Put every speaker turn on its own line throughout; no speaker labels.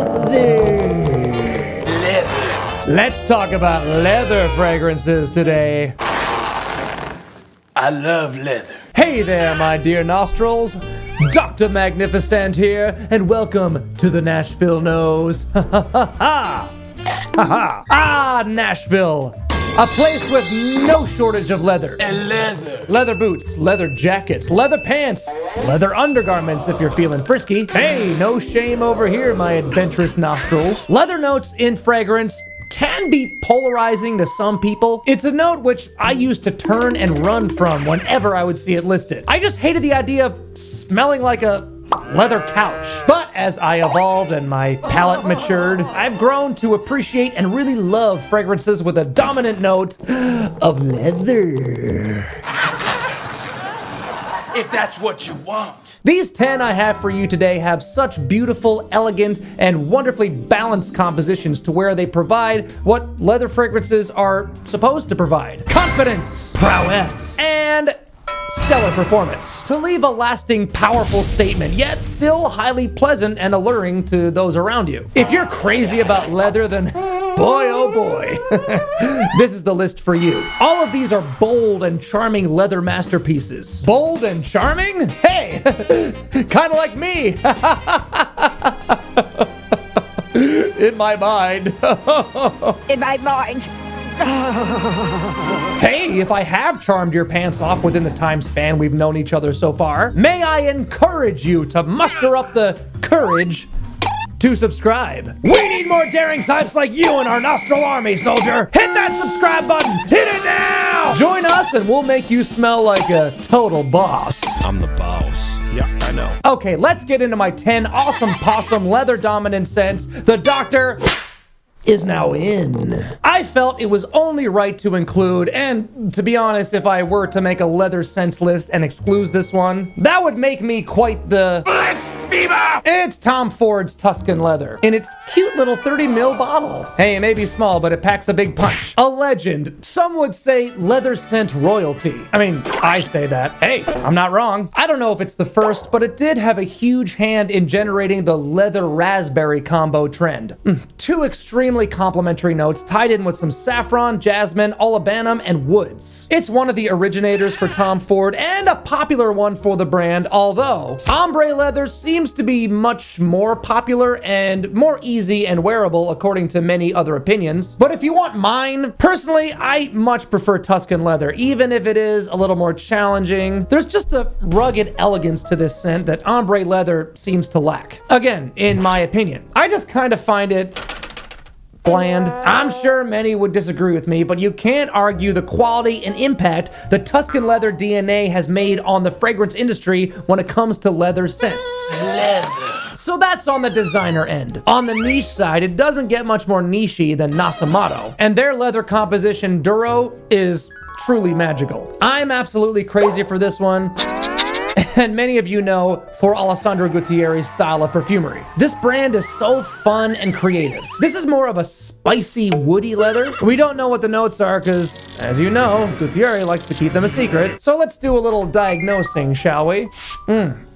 leather. Let's talk about leather fragrances today.
I love leather.
Hey there, my dear nostrils. Dr. Magnifiscent here, and welcome to the Nashville Nose. Ha ha ha ha! Ha ha! Ah, Nashville! A place with no shortage of leather.
And leather.
Leather boots, leather jackets, leather pants, leather undergarments if you're feeling frisky. Hey, no shame over here, my adventurous nostrils. Leather notes in fragrance can be polarizing to some people. It's a note which I used to turn and run from whenever I would see it listed. I just hated the idea of smelling like a leather couch. But as I evolved and my palate matured, I've grown to appreciate and really love fragrances with a dominant note of leather.
If that's what you want.
These 10 I have for you today have such beautiful, elegant, and wonderfully balanced compositions to where they provide what leather fragrances are supposed to provide. Confidence, prowess, and stellar performance. To leave a lasting, powerful statement, yet still highly pleasant and alluring to those around you. If you're crazy about leather, then boy, oh boy, this is the list for you. All of these are bold and charming leather masterpieces. Bold and charming? Hey, kind of like me. In my mind.
In my mind.
Hey, if I have charmed your pants off within the time span we've known each other so far, may I encourage you to muster up the courage to subscribe. We need more daring types like you in our nostril army, soldier. Hit that subscribe button. Hit it now. Join us and we'll make you smell like a total boss.
I'm the boss. Yeah, I know.
Okay, let's get into my 10 awesome possum leather dominant scents. The doctor is now in. I felt it was only right to include, and to be honest, if I were to make a leather scents list and exclude this one, that would make me quite the blasphemer. It's Tom Ford's Tuscan leather in its cute little 30 ml bottle. Hey, it may be small, but it packs a big punch. A legend. Some would say leather scent royalty. I mean, I say that. Hey, I'm not wrong. I don't know if it's the first, but it did have a huge hand in generating the leather raspberry combo trend. Two extremely complementary notes tied in with some saffron, jasmine, olibanum, and woods. It's one of the originators for Tom Ford and a popular one for the brand, although ombre leather seems to be much more popular and more easy and wearable according to many other opinions. But if you want mine, personally, I much prefer Tuscan leather, even if it is a little more challenging. There's just a rugged elegance to this scent that ombre leather seems to lack. Again, in my opinion. I just kind of find it bland. I'm sure many would disagree with me, but you can't argue the quality and impact the Tuscan leather DNA has made on the fragrance industry when it comes to leather scents.
Leather.
So that's on the designer end. On the niche side, it doesn't get much more niche-y than Nasomatto, and their leather composition, Duro, is truly magical. I'm absolutely crazy for this one. And many of you know for Alessandro Gutierrez's style of perfumery. This brand is so fun and creative. This is more of a spicy, woody leather. We don't know what the notes are because, as you know, Gutierrez likes to keep them a secret. So let's do a little diagnosing, shall we?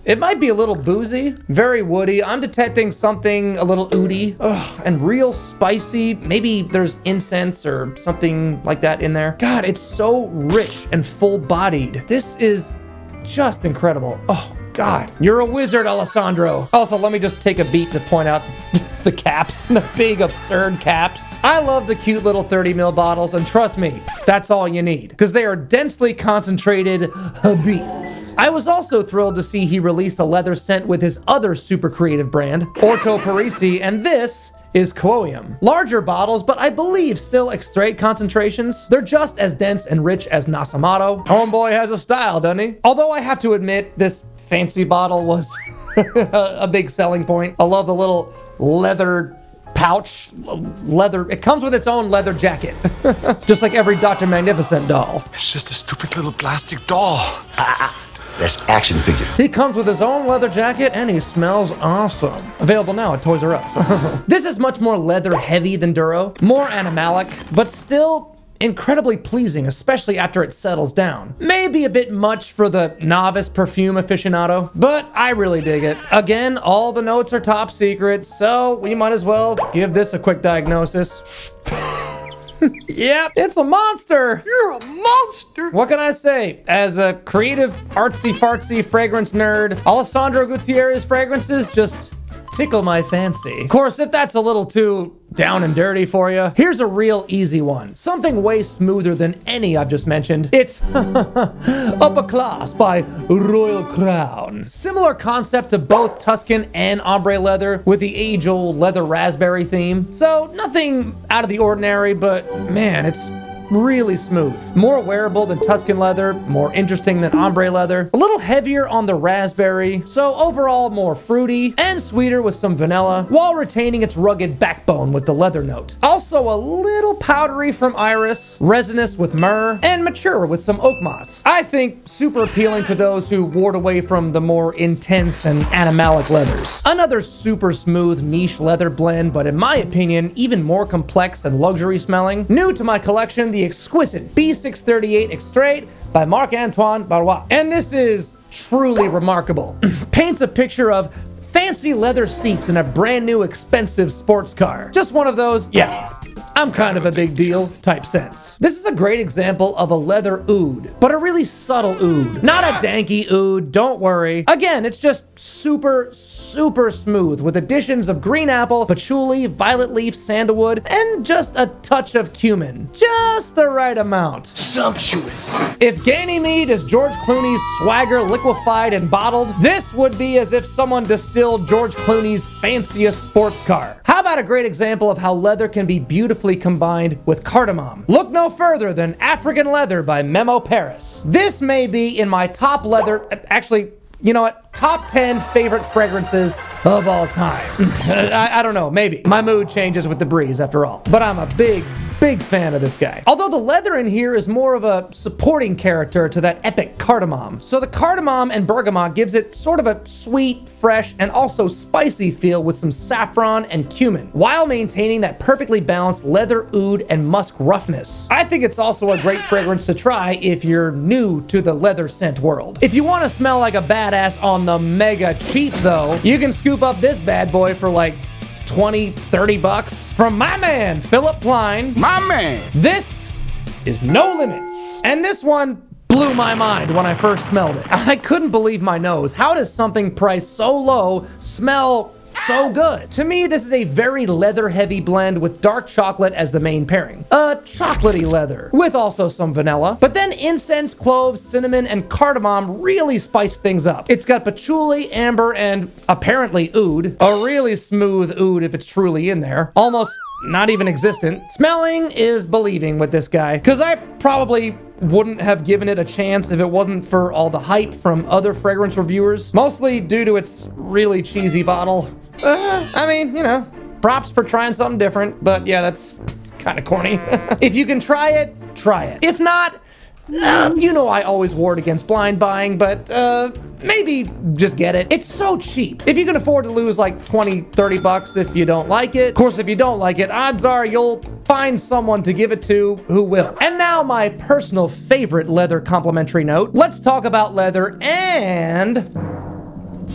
It might be a little boozy, very woody. I'm detecting something a little oody, and real spicy. Maybe there's incense or something like that in there. God, it's so rich and full-bodied. This is just incredible. Oh, God. You're a wizard, Alessandro. Also, let me just take a beat to point out the caps, the big, absurd caps. I love the cute little 30 ml bottles, and trust me, that's all you need, because they are densely concentrated beasts. I was also thrilled to see he released a leather scent with his other super creative brand, Orto Parisi, and this is Cuoium. Larger bottles, but I believe still Extrait concentrations. They're just as dense and rich as Nasomatto. Homeboy has a style, doesn't he? Although I have to admit, this fancy bottle was a big selling point. I love the little leather pouch, leather. It comes with its own leather jacket, just like every Dr. Magnifiscent doll.
It's just a stupid little plastic doll.
That's action figure.
He comes with his own leather jacket and he smells awesome. Available now at Toys R Us. This is much more leather heavy than Duro, more animalic, but still incredibly pleasing, especially after it settles down. Maybe a bit much for the novice perfume aficionado, but I really dig it. Again, all the notes are top secret, so we might as well give this a quick diagnosis. Yep, it's a monster.
You're a monster.
What can I say? As a creative, artsy-fartsy fragrance nerd, Alessandro Gutierrez fragrances just tickle my fancy. Of course, if that's a little too down and dirty for you, here's a real easy one. Something way smoother than any I've just mentioned. It's Upper Class by Royal Crown. Similar concept to both Tuscan and ombre leather with the age-old leather raspberry theme. So nothing out of the ordinary, but man, it's really smooth. More wearable than Tuscan leather, more interesting than ombre leather, a little heavier on the raspberry, so overall more fruity and sweeter with some vanilla, while retaining its rugged backbone with the leather note. Also a little powdery from iris, resinous with myrrh, and mature with some oak moss. I think super appealing to those who ward away from the more intense and animalic leathers. Another super smooth niche leather blend, but in my opinion, even more complex and luxury smelling. New to my collection, the exquisite B638 Extrait by Marc-Antoine Barrois. And this is truly remarkable. Paints a picture of fancy leather seats in a brand new expensive sports car. Just one of those, yeah, I'm kind of a big deal type sense. This is a great example of a leather oud, but a really subtle oud. Not a danky oud, don't worry. Again, it's just super smooth with additions of green apple, patchouli, violet leaf, sandalwood, and just a touch of cumin. Just the right amount.
Sumptuous.
If Ganymede is George Clooney's swagger liquefied and bottled, this would be as if someone distilled George Clooney's fanciest sports car. How about a great example of how leather can be beautifully combined with cardamom? Look no further than African Leather by Memo Paris. This may be in my top leather, actually, you know what? Top 10 favorite fragrances of all time. I don't know, maybe. My mood changes with the breeze after all. But I'm a big fan of this guy. Although the leather in here is more of a supporting character to that epic cardamom. So the cardamom and bergamot gives it sort of a sweet, fresh, and also spicy feel with some saffron and cumin, while maintaining that perfectly balanced leather oud and musk roughness. I think it's also a great fragrance to try if you're new to the leather scent world. If you want to smell like a badass on the mega cheap though, you can scoop up this bad boy for like 20, 30 bucks from my man, Philipp Plein.
My man.
This is No Limits. And this one blew my mind when I first smelled it. I couldn't believe my nose. How does something priced so low smell so good? To me, this is a very leather-heavy blend with dark chocolate as the main pairing. A chocolatey leather, with also some vanilla. But then incense, cloves, cinnamon, and cardamom really spice things up. It's got patchouli, amber, and apparently oud. A really smooth oud if it's truly in there. Almost not even existent. Smelling is believing with this guy, because I probably wouldn't have given it a chance if it wasn't for all the hype from other fragrance reviewers, mostly due to its really cheesy bottle. I mean, you know, props for trying something different, but yeah, that's kind of corny. If you can try it, try it. If not, you know I always ward against blind buying, but maybe just get it. It's so cheap. If you can afford to lose like 20, 30 bucks if you don't like it. Of course, if you don't like it, odds are you'll find someone to give it to who will. And now my personal favorite leather complimentary note. Let's talk about leather and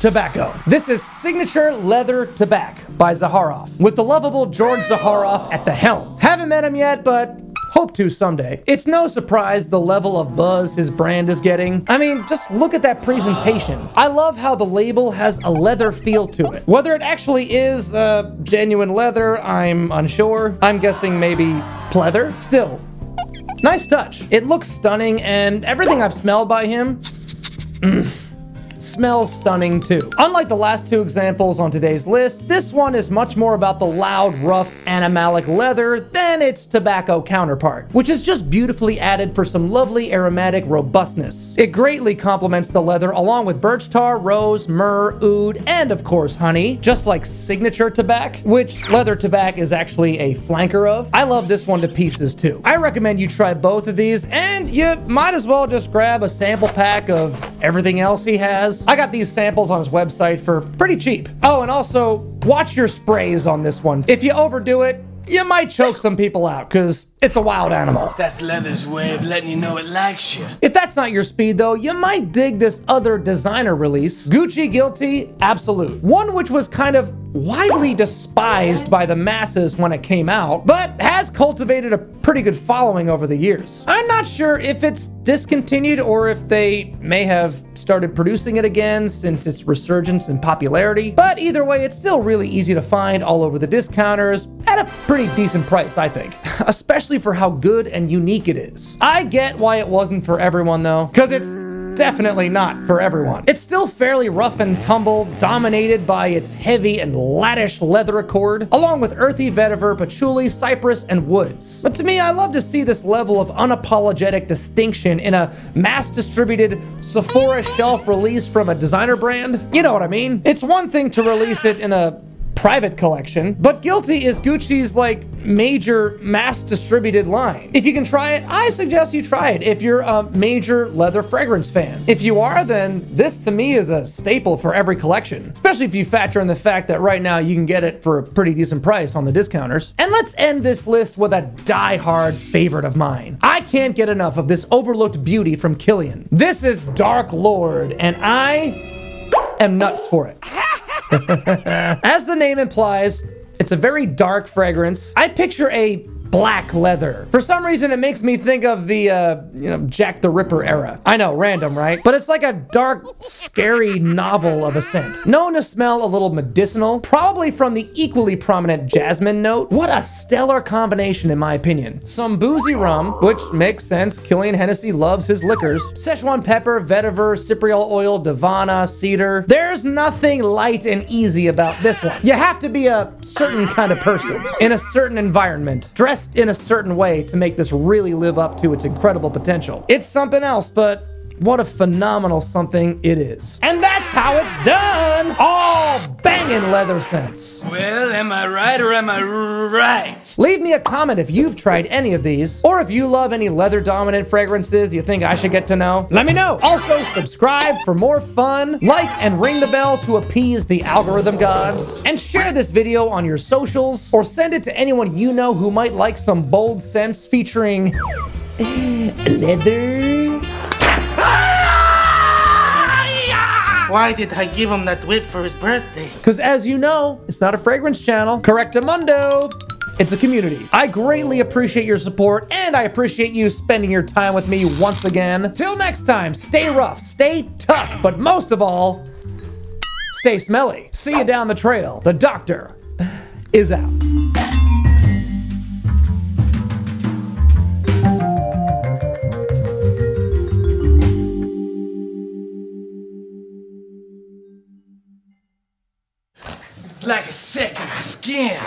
tobacco. This is Signature Leather Tabac by Zaharoff, with the lovable George Zaharoff at the helm. Haven't met him yet, but hope to someday. It's no surprise the level of buzz his brand is getting. I mean, just look at that presentation. I love how the label has a leather feel to it. Whether it actually is genuine leather, I'm unsure. I'm guessing maybe pleather. Still, nice touch. It looks stunning, and everything I've smelled by him, smells stunning too. Unlike the last two examples on today's list, this one is much more about the loud, rough, animalic leather than its tobacco counterpart, which is just beautifully added for some lovely aromatic robustness. It greatly complements the leather along with birch tar, rose, myrrh, oud, and of course honey, just like Signature Tabac, which leather tabac is actually a flanker of. I love this one to pieces too. I recommend you try both of these, and you might as well just grab a sample pack of everything else he has. I got these samples on his website for pretty cheap. Oh, and also, watch your sprays on this one. If you overdo it, you might choke some people out, because it's a wild animal.
That's leather's way of letting you know it likes you.
If that's not your speed though, you might dig this other designer release, Gucci Guilty Absolute. One which was kind of widely despised by the masses when it came out, but has cultivated a pretty good following over the years. I'm not sure if it's discontinued or if they may have started producing it again since its resurgence in popularity, but either way, it's still really easy to find all over the discounters at a pretty decent price, I think, especially for how good and unique it is. I get why it wasn't for everyone though, because it's definitely not for everyone. It's still fairly rough and tumble, dominated by its heavy and laddish leather accord, along with earthy vetiver, patchouli, cypress, and woods. But to me, I love to see this level of unapologetic distinction in a mass-distributed Sephora shelf release from a designer brand. You know what I mean? It's one thing to release it in a private collection, but Guilty is Gucci's like major mass distributed line. If you can try it, I suggest you try it if you're a major leather fragrance fan. If you are, then this to me is a staple for every collection, especially if you factor in the fact that right now you can get it for a pretty decent price on the discounters. And let's end this list with a die-hard favorite of mine. I can't get enough of this overlooked beauty from Kilian. This is Dark Lord, and I am nuts for it. As the name implies, it's a very dark fragrance. I picture a black leather. For some reason, it makes me think of the, Jack the Ripper era. I know, random, right? But it's like a dark, scary novel of a scent. Known to smell a little medicinal, probably from the equally prominent jasmine note. What a stellar combination, in my opinion. Some boozy rum, which makes sense. Kilian Hennessy loves his liquors. Szechuan pepper, vetiver, cypriol oil, divana, cedar. There's nothing light and easy about this one. You have to be a certain kind of person, in a certain environment, dressed in a certain way to make this really live up to its incredible potential. It's something else, but what a phenomenal something it is. And that's how it's done! All banging leather scents.
Well, am I right or am I right?
Leave me a comment if you've tried any of these, or if you love any leather-dominant fragrances you think I should get to know. Let me know. Also, subscribe for more fun, like and ring the bell to appease the algorithm gods, and share this video on your socials, or send it to anyone you know who might like some bold scents featuring leather.
Why did I give him that whip for his birthday?
Because as you know, it's not a fragrance channel. Correctamundo. It's a community. I greatly appreciate your support, and I appreciate you spending your time with me once again. Till next time, stay rough, stay tough, but most of all, stay smelly. See you down the trail. The doctor is out.
It's like a second skin.